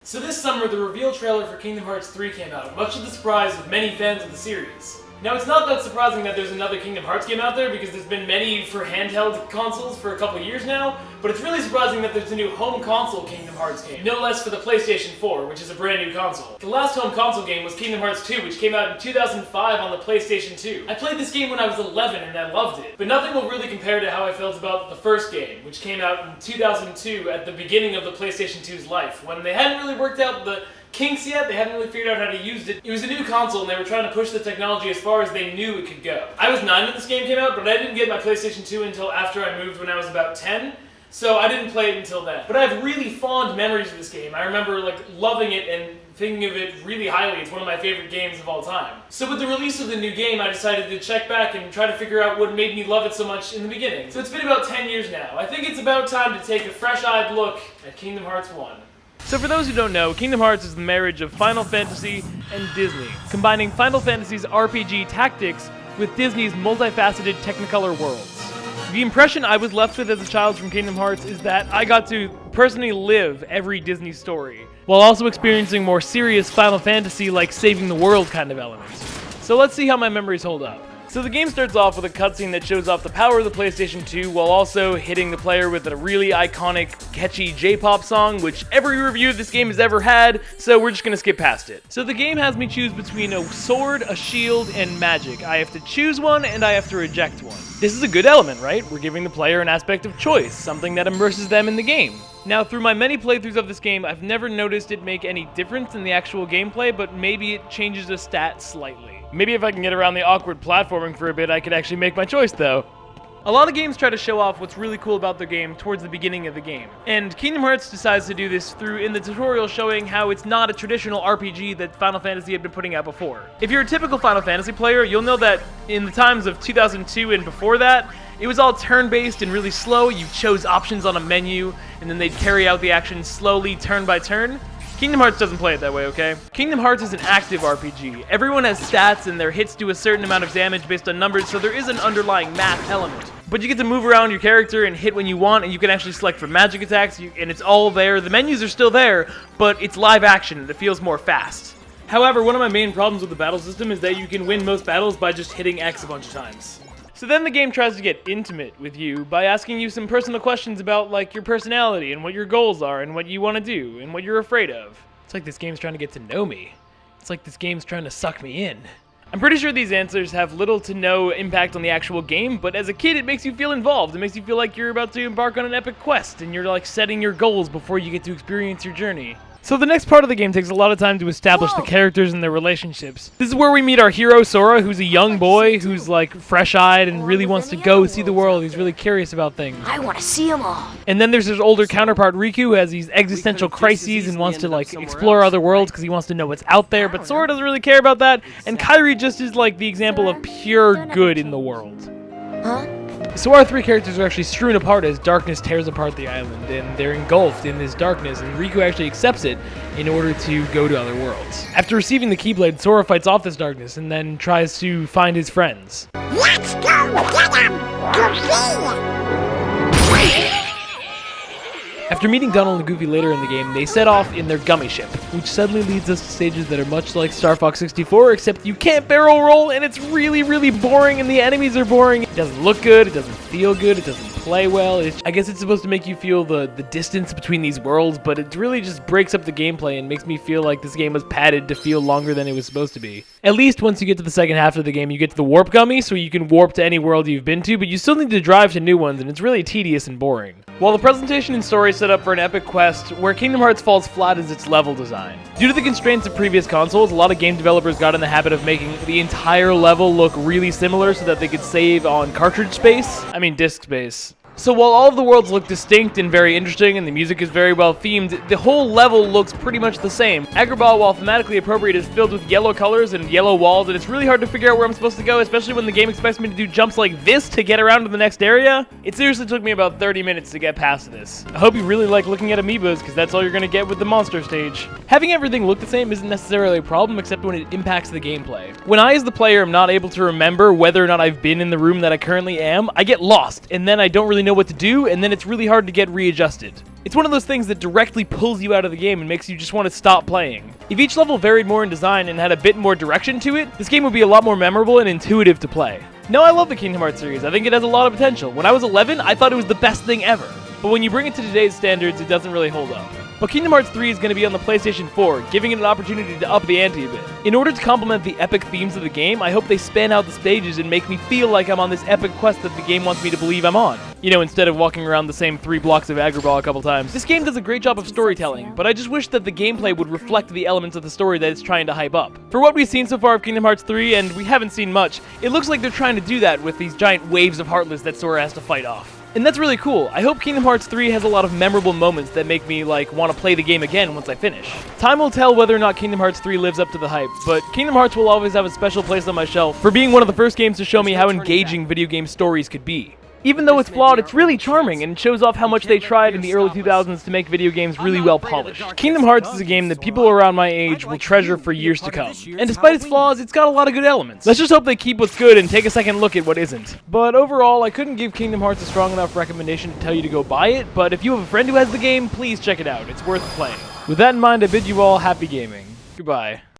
So this summer, the reveal trailer for Kingdom Hearts 3 came out, much to the surprise of many fans of the series. Now, it's not that surprising that there's another Kingdom Hearts game out there, because there's been many for handheld consoles for a couple of years now, but it's really surprising that there's a new home console Kingdom Hearts game, no less for the PlayStation 4, which is a brand new console. The last home console game was Kingdom Hearts 2, which came out in 2005 on the PlayStation 2. I played this game when I was 11 and I loved it, but nothing will really compare to how I felt about the first game, which came out in 2002 at the beginning of the PlayStation 2's life, when they hadn't really worked out the kinks yet, they hadn't really figured out how to use it. It was a new console and they were trying to push the technology as far as they knew it could go. I was 9 when this game came out, but I didn't get my PlayStation 2 until after I moved when I was about 10, so I didn't play it until then. But I have really fond memories of this game. I remember loving it and thinking of it really highly. It's one of my favorite games of all time. So with the release of the new game, I decided to check back and try to figure out what made me love it so much in the beginning. So it's been about 10 years now. I think it's about time to take a fresh-eyed look at Kingdom Hearts 1. So for those who don't know, Kingdom Hearts is the marriage of Final Fantasy and Disney, combining Final Fantasy's RPG tactics with Disney's multifaceted Technicolor worlds. The impression I was left with as a child from Kingdom Hearts is that I got to personally live every Disney story, while also experiencing more serious Final Fantasy like saving the world kind of elements. So let's see how my memories hold up. So the game starts off with a cutscene that shows off the power of the PlayStation 2 while also hitting the player with a really iconic, catchy J-pop song, which every review of this game has ever had, so we're just gonna skip past it. So the game has me choose between a sword, a shield, and magic. I have to choose one, and I have to reject one. This is a good element, right? We're giving the player an aspect of choice, something that immerses them in the game. Now, through my many playthroughs of this game, I've never noticed it make any difference in the actual gameplay, but maybe it changes a stat slightly. Maybe if I can get around the awkward platforming for a bit, I could actually make my choice, though. A lot of games try to show off what's really cool about their game towards the beginning of the game. And Kingdom Hearts decides to do this in the tutorial showing how it's not a traditional RPG that Final Fantasy had been putting out before. If you're a typical Final Fantasy player, you'll know that in the times of 2002 and before that, it was all turn-based and really slow. You chose options on a menu, and then they'd carry out the action slowly, turn by turn. Kingdom Hearts doesn't play it that way, okay? Kingdom Hearts is an active RPG. Everyone has stats and their hits do a certain amount of damage based on numbers, so there is an underlying math element. But you get to move around your character and hit when you want, and you can actually select for magic attacks, and it's all there. The menus are still there, but it's live action and it feels more fast. However, one of my main problems with the battle system is that you can win most battles by just hitting X a bunch of times. So then the game tries to get intimate with you by asking you some personal questions about your personality and what your goals are and what you want to do and what you're afraid of. It's like this game's trying to get to know me. It's like this game's trying to suck me in. I'm pretty sure these answers have little to no impact on the actual game, but as a kid it makes you feel involved. It makes you feel like you're about to embark on an epic quest and you're setting your goals before you get to experience your journey. So the next part of the game takes a lot of time to establish the characters and their relationships. This is where we meet our hero, Sora, who's a young boy who's fresh-eyed and really wants to go see the world. He's really curious about things. I want to see them all. And then there's his older counterpart, Riku, who has these existential crises and wants to explore other worlds because he wants to know what's out there, but Sora doesn't really care about that. And Kairi just is the example of pure good in the world. Huh? So our three characters are actually strewn apart as darkness tears apart the island, and they're engulfed in this darkness, and Riku actually accepts it in order to go to other worlds. After receiving the Keyblade, Sora fights off this darkness and then tries to find his friends. Let's go get them! After meeting Donald and Goofy later in the game, they set off in their gummy ship, which suddenly leads us to stages that are much like Star Fox 64, except you can't barrel roll, and it's really, really boring, and the enemies are boring. It doesn't look good, it doesn't feel good, it doesn't play well. I guess it's supposed to make you feel the distance between these worlds, but it really just breaks up the gameplay and makes me feel like this game was padded to feel longer than it was supposed to be. At least once you get to the second half of the game, you get to the warp gummy, so you can warp to any world you've been to, but you still need to drive to new ones, and it's really tedious and boring. While the presentation and story set up for an epic quest, where Kingdom Hearts falls flat is its level design. Due to the constraints of previous consoles, a lot of game developers got in the habit of making the entire level look really similar so that they could save on cartridge space. I mean disk space. So while all of the worlds look distinct and very interesting and the music is very well themed, the whole level looks pretty much the same. Agrabah, while thematically appropriate, is filled with yellow colors and yellow walls, and it's really hard to figure out where I'm supposed to go, especially when the game expects me to do jumps like this to get around to the next area. It seriously took me about 30 minutes to get past this. I hope you really like looking at amiibos, because that's all you're going to get with the monster stage. Having everything look the same isn't necessarily a problem, except when it impacts the gameplay. When I, as the player, am not able to remember whether or not I've been in the room that I currently am, I get lost, and then I don't really know what to do, and then it's really hard to get readjusted. It's one of those things that directly pulls you out of the game and makes you just want to stop playing. If each level varied more in design and had a bit more direction to it, this game would be a lot more memorable and intuitive to play. No, I love the Kingdom Hearts series. I think it has a lot of potential. When I was 11, I thought it was the best thing ever. But when you bring it to today's standards, it doesn't really hold up. But Kingdom Hearts 3 is going to be on the PlayStation 4, giving it an opportunity to up the ante a bit. In order to complement the epic themes of the game, I hope they span out the stages and make me feel like I'm on this epic quest that the game wants me to believe I'm on. You know, instead of walking around the same 3 blocks of Agrabah a couple times. This game does a great job of storytelling, but I just wish that the gameplay would reflect the elements of the story that it's trying to hype up. For what we've seen so far of Kingdom Hearts 3, and we haven't seen much, it looks like they're trying to do that with these giant waves of Heartless that Sora has to fight off. And that's really cool. I hope Kingdom Hearts 3 has a lot of memorable moments that make me, want to play the game again once I finish. Time will tell whether or not Kingdom Hearts 3 lives up to the hype, but Kingdom Hearts will always have a special place on my shelf for being one of the first games to show me how engaging video game stories could be. Even though it's flawed, it's really charming, and it shows off how much they tried in the early 2000s to make video games really well polished. Kingdom Hearts is a game that people around my age will treasure for years to come. And despite its flaws, it's got a lot of good elements. Let's just hope they keep what's good and take a second look at what isn't. But overall, I couldn't give Kingdom Hearts a strong enough recommendation to tell you to go buy it, but if you have a friend who has the game, please check it out. It's worth playing. With that in mind, I bid you all happy gaming. Goodbye.